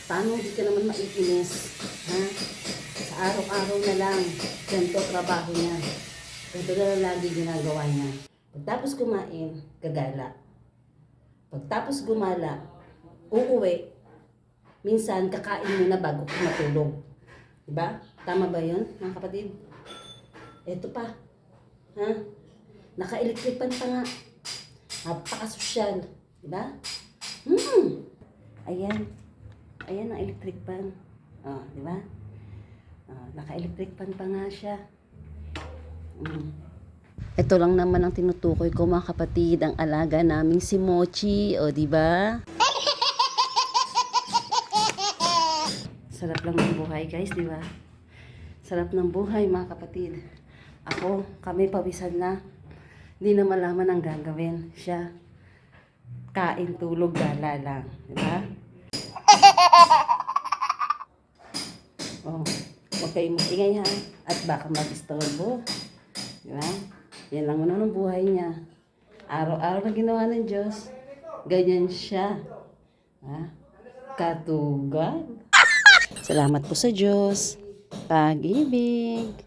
Paano hindi ka naman maiinis? Ha? Sa araw-araw na lang, ganito trabaho niya. Ganito na lang lagi ginagawa niya. Pagtapos kumain, gagala. Pagtapos gumala, uuwi. Minsan, kakain muna bago matulog. Diba? Tama ba yun, mga kapatid? Eto pa. Ha? Naka-electric fan pa nga. Napaka-sosyal. Diba? Ayan. Ayan ang electric fan. Oh, diba? Naka-electric fan pa nga siya. Ito lang naman ang tinutukoy ko, mga kapatid, ang alaga naming si Mochi. O, diba? Sarap lang ng buhay, guys, diba? Sarap ng buhay, mga kapatid. Kami pawisan na. Hindi na malaman ang gagawin. Siya, kain, tulog, gala lang. Diba? Oh, huwag kayong mag-ingay, ha? At baka mag-istorbo. Diba? Yan lang muna ng buhay niya. Araw-araw na ginawa ng Diyos. Ganyan siya. Ha? Katugad. Salamat po sa Diyos. Pag-ibig.